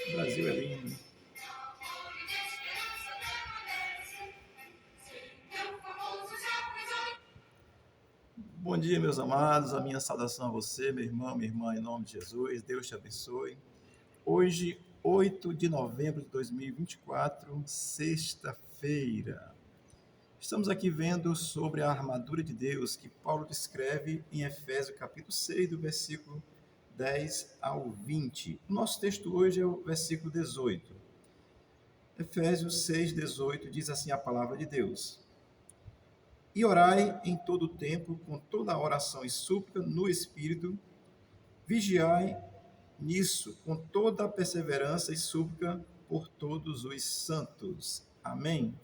O Brasil é lindo. Bom dia, meus amados. A minha saudação a você, meu irmão, minha irmã, em nome de Jesus. Deus te abençoe. Hoje, 8 de novembro de 2024, sexta-feira. Estamos aqui vendo sobre a armadura de Deus que Paulo descreve em Efésios capítulo 6, do versículo 10 ao 20. O nosso texto hoje é o versículo 18. Efésios 6, 18 diz assim a palavra de Deus: E orai em todo o tempo, com toda a oração e súplica no Espírito, vigiai nisso, com toda a perseverança e súplica por todos os santos. Amém?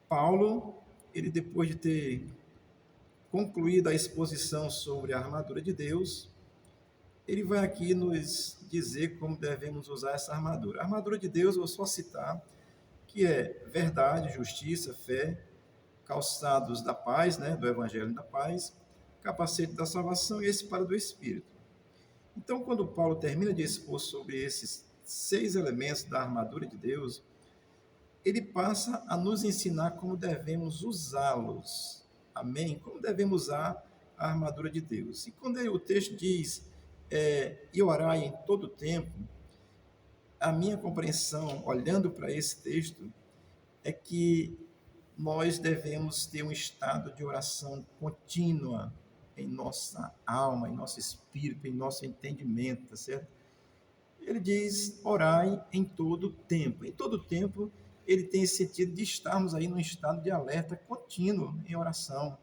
Paulo, ele depois de ter concluído a exposição sobre a armadura de Deus, ele vai aqui nos dizer como devemos usar essa armadura. A armadura de Deus, eu vou só citar, que é verdade, justiça, fé, calçados da paz, né, do evangelho da paz, capacete da salvação e espada do Espírito. Então, quando Paulo termina de expor sobre esses 6 elementos da armadura de Deus, ele passa a nos ensinar como devemos usá-los. Amém? Como devemos usar a armadura de Deus. E quando o texto diz, e orai em todo o tempo, a minha compreensão, olhando para esse texto, é que nós devemos ter um estado de oração contínua em nossa alma, em nosso espírito, em nosso entendimento, tá certo? Ele diz, orai em todo tempo. Em todo tempo, ele tem esse sentido de estarmos aí num estado de alerta contínuo em oração.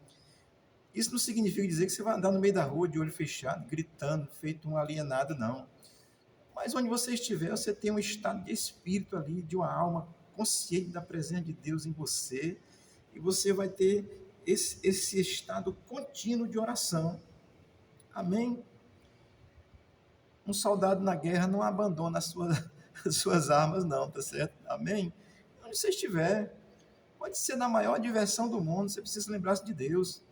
Isso não significa dizer que você vai andar no meio da rua de olho fechado, gritando, feito um alienado, não. Mas onde você estiver, você tem um estado de espírito ali, de uma alma consciente da presença de Deus em você, e você vai ter esse estado contínuo de oração. Amém? Um soldado na guerra não abandona as suas armas, não, tá certo? Amém? Onde você estiver, pode ser na maior diversão do mundo, você precisa lembrar-se de Deus,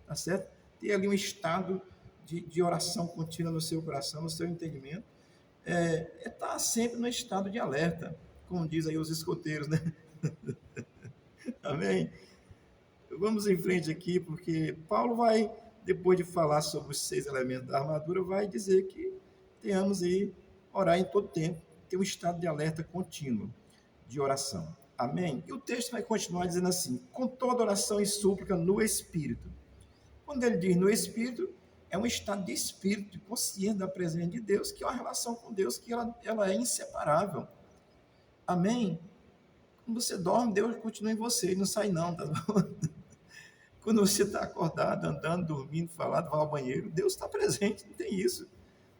tá certo? Ter ali um estado de oração contínua no seu coração, no seu entendimento, estar sempre no estado de alerta, como diz aí os escoteiros, né? Amém? Vamos em frente aqui, porque Paulo vai, depois de falar sobre os 6 elementos da armadura, vai dizer que tenhamos aí orar em todo tempo, ter um estado de alerta contínuo de oração. Amém? E o texto vai continuar dizendo assim, com toda oração e súplica no Espírito. Quando ele diz no Espírito, é um estado de espírito, de consciência da presença de Deus, que é uma relação com Deus que ela é inseparável. Amém? Quando você dorme, Deus continua em você, ele não sai não, tá bom? Quando você está acordado, andando, dormindo, falando, vai ao banheiro, Deus está presente, não tem isso.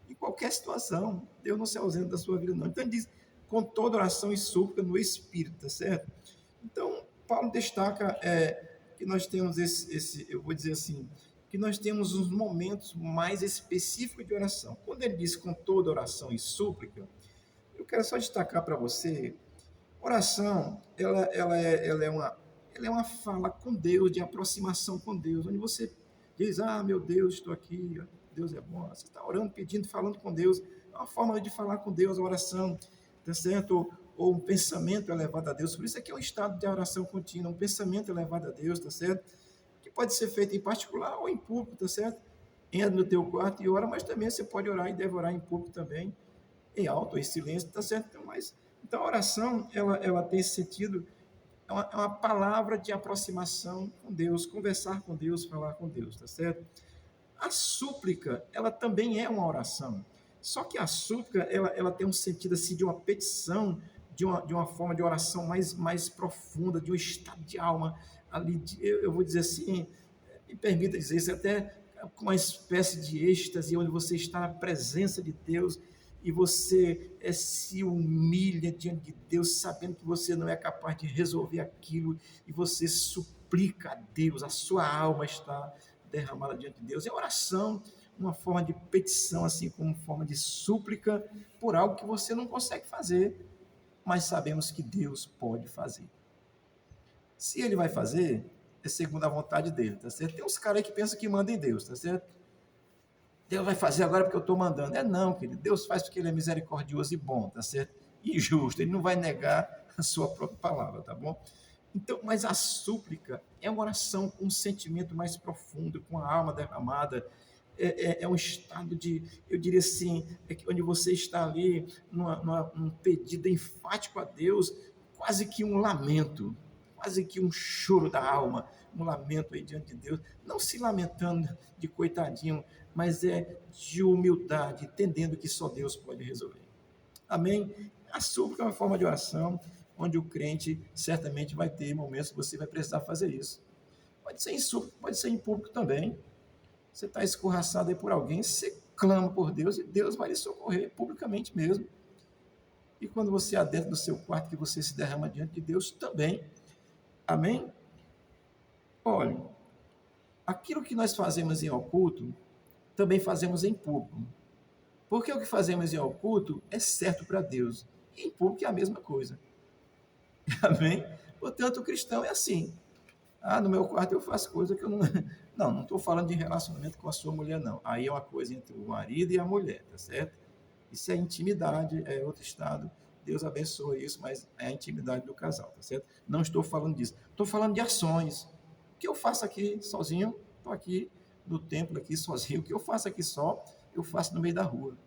Em qualquer situação, Deus não se ausenta da sua vida, não. Então ele diz, com toda oração e súplica no Espírito, tá certo? Então, Paulo destaca que nós temos eu vou dizer assim, que nós temos uns momentos mais específicos de oração. Quando ele diz com toda oração e súplica, eu quero só destacar para você, oração, ela é uma fala com Deus, de aproximação com Deus, onde você diz, meu Deus, estou aqui, Deus é bom. Você está orando, pedindo, falando com Deus. É uma forma de falar com Deus, a oração, tá certo? Ou um pensamento elevado a Deus. Por isso aqui é um estado de oração contínua, um pensamento elevado a Deus, tá certo? Que pode ser feito em particular ou em público, tá certo? Entra no teu quarto e ora, mas também você pode orar e deve orar em público também, em alto ou em silêncio, tá certo? Então a oração, ela tem esse sentido, é uma palavra de aproximação com Deus, conversar com Deus, falar com Deus, tá certo? A súplica, ela também é uma oração. Só que a súplica, ela tem um sentido assim de uma petição, de uma forma de oração mais profunda, de um estado de alma ali, eu vou dizer assim, me permita dizer isso, até com uma espécie de êxtase, onde você está na presença de Deus e você se humilha diante de Deus, sabendo que você não é capaz de resolver aquilo, e você suplica a Deus, a sua alma está derramada diante de Deus. É oração, uma forma de petição, assim como uma forma de súplica por algo que você não consegue fazer, mas sabemos que Deus pode fazer. Se ele vai fazer, é segundo a vontade dele, tá certo? Tem uns caras aí que pensam que mandam em Deus, tá certo? Deus vai fazer agora porque eu estou mandando. Não, querido. Deus faz porque Ele é misericordioso e bom, tá certo? E justo. Ele não vai negar a sua própria palavra, tá bom? Então, mas a súplica é uma oração com um sentimento mais profundo, com a alma derramada. É um estado de, eu diria assim, onde você está ali num pedido enfático a Deus, quase que um lamento, quase que um choro da alma, um lamento aí diante de Deus, não se lamentando de coitadinho, mas é de humildade, entendendo que só Deus pode resolver. Amém? A súplica é uma forma de oração onde o crente certamente vai ter momentos que você vai precisar fazer isso. Pode ser em súplica, pode ser em público também. Você está escorraçado aí por alguém, você clama por Deus e Deus vai lhe socorrer publicamente mesmo. E quando você adentra no seu quarto, que você se derrama diante de Deus também. Amém? Olha, aquilo que nós fazemos em oculto, também fazemos em público. Porque o que fazemos em oculto é certo para Deus. E em público é a mesma coisa. Amém? Portanto, o cristão é assim. No meu quarto eu faço coisa que eu não. Não estou falando de relacionamento com a sua mulher, não. Aí é uma coisa entre o marido e a mulher, tá certo? Isso é intimidade, é outro estado. Deus abençoa isso, mas é a intimidade do casal, tá certo? Não estou falando disso. Estou falando de ações. O que eu faço aqui sozinho, estou aqui no templo, aqui sozinho. O que eu faço aqui só, eu faço no meio da rua.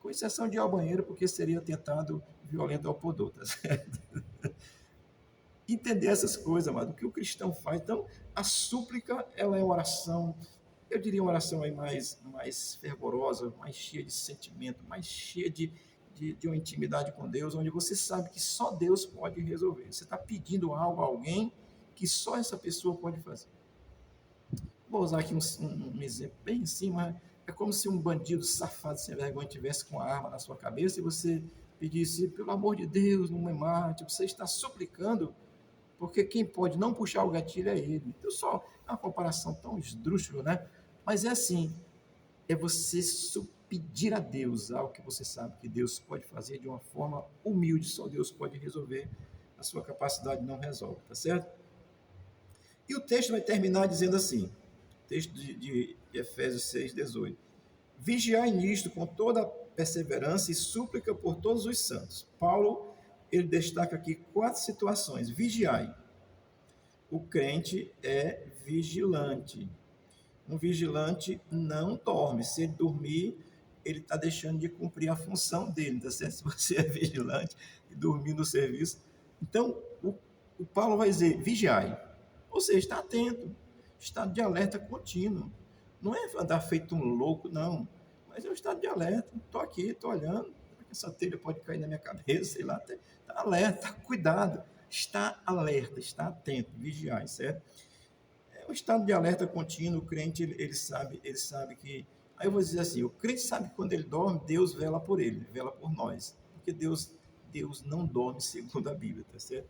Com exceção de ir ao banheiro, porque seria tentado violento ao pudor, tá certo? Entender essas coisas, amado, o que o cristão faz. Então, a súplica, ela é uma oração, eu diria uma oração aí mais fervorosa, mais cheia de sentimento, mais cheia de uma intimidade com Deus, onde você sabe que só Deus pode resolver. Você está pedindo algo a alguém que só essa pessoa pode fazer. Vou usar aqui um exemplo bem em cima. É como se um bandido safado sem vergonha tivesse com a arma na sua cabeça e você pedisse, pelo amor de Deus, não me mate. Você está suplicando, porque quem pode não puxar o gatilho é ele. Então, só uma comparação tão esdrúxula, né? Mas é assim, é você pedir a Deus algo que você sabe que Deus pode fazer de uma forma humilde, só Deus pode resolver, a sua capacidade não resolve, tá certo? E o texto vai terminar dizendo assim, texto de Efésios 6:18. Vigiai nisto com toda perseverança e súplica por todos os santos. Paulo, ele destaca aqui 4 situações. Vigiai. O crente é vigilante. Um vigilante não dorme. Se ele dormir, ele está deixando de cumprir a função dele, tá certo? Se você é vigilante e dormir no serviço. Então, o Paulo vai dizer, vigiai. Ou seja, está atento, estado de alerta contínuo. Não é andar feito um louco, não. Mas é um estado de alerta. Estou aqui, estou olhando. Essa telha pode cair na minha cabeça, sei lá. Está alerta, cuidado. Está alerta, está atento, vigiai, certo? É um estado de alerta contínuo. O crente, ele sabe que... Aí eu vou dizer assim, o crente sabe que quando ele dorme, Deus vela por ele, vela por nós. Porque Deus não dorme segundo a Bíblia, tá certo?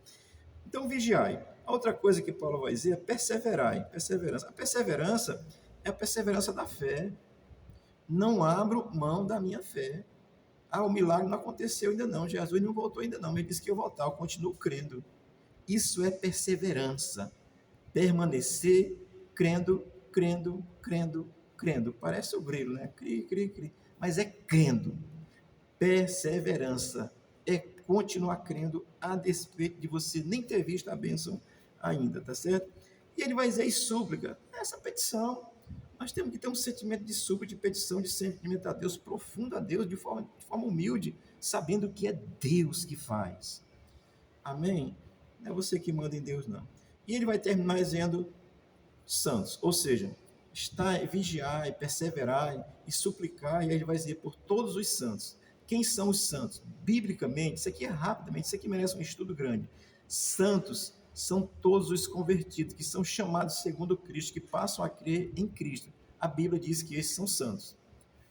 Então, vigiai. A outra coisa que Paulo vai dizer é perseverai, perseverança. A perseverança é a perseverança da fé. Não abro mão da minha fé. O milagre não aconteceu ainda não, Jesus não voltou ainda não, mas ele disse que ia voltar, eu continuo crendo. Isso é perseverança. Permanecer crendo, crendo, crendo, crendo. Parece o grilo, né? Cri, cri, cri. Mas é crendo. Perseverança é continuar crendo a despeito de você nem ter visto a bênção ainda, tá certo? E ele vai dizer, e súplica, essa petição, nós temos que ter um sentimento de súplica, de petição, de sentimento a Deus, profundo a Deus, de forma humilde, sabendo que é Deus que faz. Amém? Não é você que manda em Deus, não. E ele vai terminar dizendo, santos, ou seja, vigiai, perseverai e suplicar, e aí ele vai dizer por todos os santos. Quem são os santos? Biblicamente, isso aqui é rapidamente, isso aqui merece um estudo grande. Santos são todos os convertidos, que são chamados segundo Cristo, que passam a crer em Cristo. A Bíblia diz que esses são santos.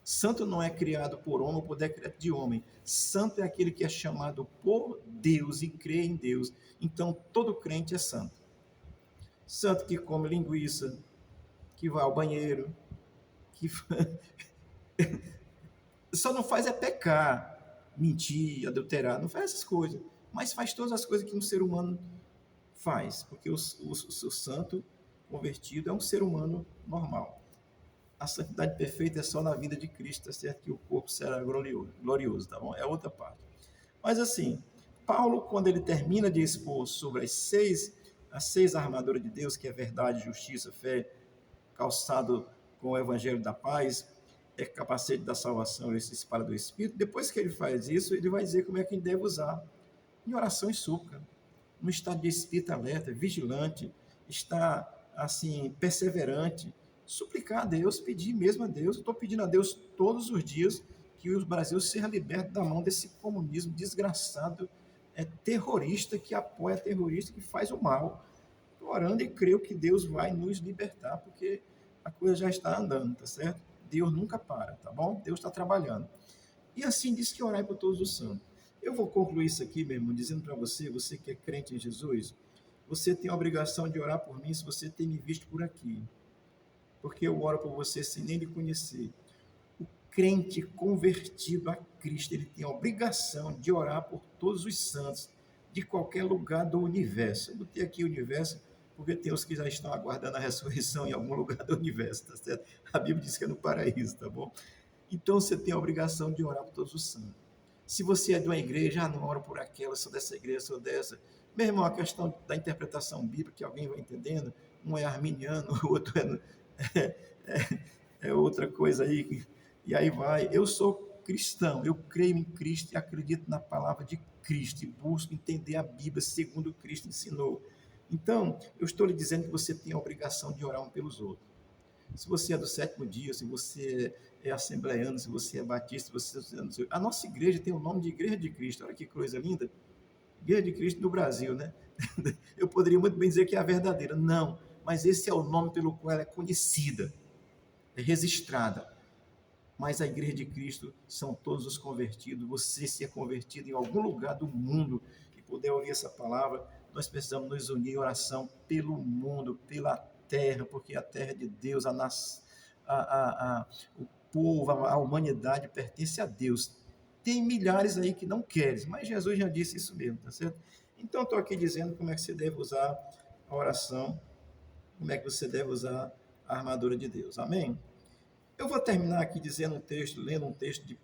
Santo não é criado por homem ou por decreto de homem. Santo é aquele que é chamado por Deus e crê em Deus. Então, todo crente é santo. Santo que come linguiça, que vai ao banheiro, que só não faz é pecar, mentir, adulterar, não faz essas coisas, mas faz todas as coisas que um ser humano faz, porque o santo convertido é um ser humano normal. A santidade perfeita é só na vida de Cristo, tá certo? Que o corpo será glorioso, tá bom? É outra parte. Mas assim, Paulo, quando ele termina de expor sobre as seis armaduras de Deus, que é verdade, justiça, fé, calçado com o evangelho da paz, é capacete da salvação, esse espada do Espírito, depois que ele faz isso, ele vai dizer como é que a gente deve usar em oração e súplica, no estado de espírito alerta, vigilante, está assim, perseverante, suplicar a Deus, pedir mesmo a Deus. Eu estou pedindo a Deus todos os dias que o Brasil seja liberto da mão desse comunismo desgraçado, terrorista, que apoia terrorista, que faz o mal. Estou orando e creio que Deus vai nos libertar, porque a coisa já está andando, tá certo? Deus nunca para, tá bom? Deus está trabalhando. E assim diz que orai por todos os santos. Eu vou concluir isso aqui, meu irmão, dizendo para você, você que é crente em Jesus, você tem a obrigação de orar por mim se você tem me visto por aqui. Porque eu oro por você sem nem lhe conhecer. O crente convertido a Cristo, ele tem a obrigação de orar por todos os santos, de qualquer lugar do universo. Eu botei aqui o universo, porque tem os que já estão aguardando a ressurreição em algum lugar do universo, tá certo? A Bíblia diz que é no paraíso, tá bom? Então você tem a obrigação de orar por todos os santos. Se você é de uma igreja, não oro por aquela, sou dessa igreja, sou dessa. Meu irmão, a questão da interpretação bíblica, que alguém vai entendendo, um é arminiano, o outro é outra coisa aí, e aí vai. Eu sou cristão, eu creio em Cristo e acredito na palavra de Cristo e busco entender a Bíblia segundo Cristo ensinou. Então, eu estou lhe dizendo que você tem a obrigação de orar um pelos outros. Se você é do sétimo dia, se você é assembleiano, se você é batista, se você é... A nossa igreja tem o nome de Igreja de Cristo. Olha que coisa linda. Igreja de Cristo do Brasil, né? Eu poderia muito bem dizer que é a verdadeira. Não, mas esse é o nome pelo qual ela é conhecida, é registrada. Mas a Igreja de Cristo são todos os convertidos. Você se é convertido em algum lugar do mundo e puder ouvir essa palavra, nós precisamos nos unir em oração pelo mundo, pela terra, porque a terra é de Deus, o povo, a humanidade pertence a Deus. Tem milhares aí que não querem, mas Jesus já disse isso mesmo, tá certo? Então, estou aqui dizendo como é que você deve usar a oração, como é que você deve usar a armadura de Deus. Amém? Eu vou terminar aqui dizendo lendo um texto de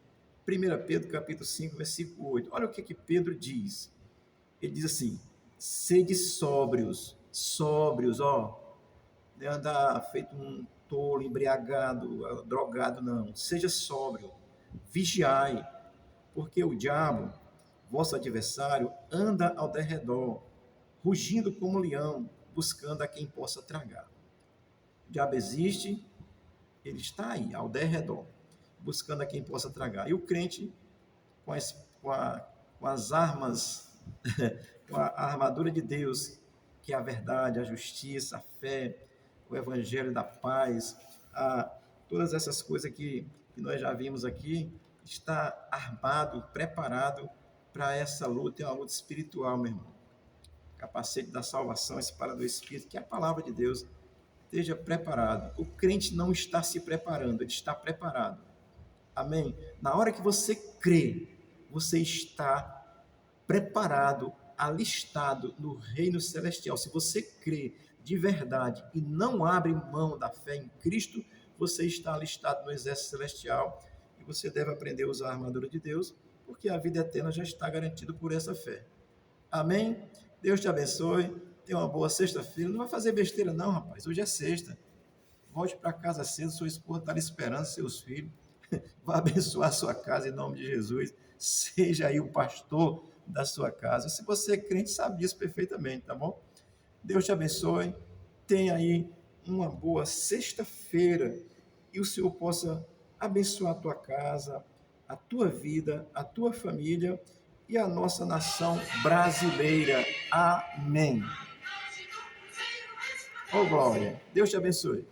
1 Pedro, capítulo 5, versículo 8. Olha o que Pedro diz. Ele diz assim: sede sóbrios, ó, não é andar feito um tolo, embriagado, drogado, não. Seja sóbrio, vigiai, porque o diabo, vosso adversário, anda ao derredor, rugindo como um leão, buscando a quem possa tragar. O diabo existe, ele está aí, ao derredor, buscando a quem possa tragar. E o crente, com as armas, com a armadura de Deus, que é a verdade, a justiça, a fé, o evangelho da paz, todas essas coisas que nós já vimos aqui, está armado, preparado para essa luta, é uma luta espiritual, meu irmão. Capacete da salvação, espada do Espírito, que é a palavra de Deus. Esteja preparado. O crente não está se preparando, ele está preparado. Amém? Na hora que você crê, você está preparado, alistado no reino celestial. Se você crê de verdade e não abre mão da fé em Cristo, você está alistado no exército celestial e você deve aprender a usar a armadura de Deus, porque a vida eterna já está garantida por essa fé. Amém? Deus te abençoe. Tenha uma boa sexta-feira. Não vai fazer besteira não, rapaz. Hoje é sexta. Volte para casa cedo, sua esposa está lhe esperando, seus filhos. Vai abençoar a sua casa em nome de Jesus. Seja aí o pastor da sua casa. Se você é crente, sabe disso perfeitamente, tá bom? Deus te abençoe. Tenha aí uma boa sexta-feira e o Senhor possa abençoar a tua casa, a tua vida, a tua família e a nossa nação brasileira. Amém. Oh, glória. Deus te abençoe.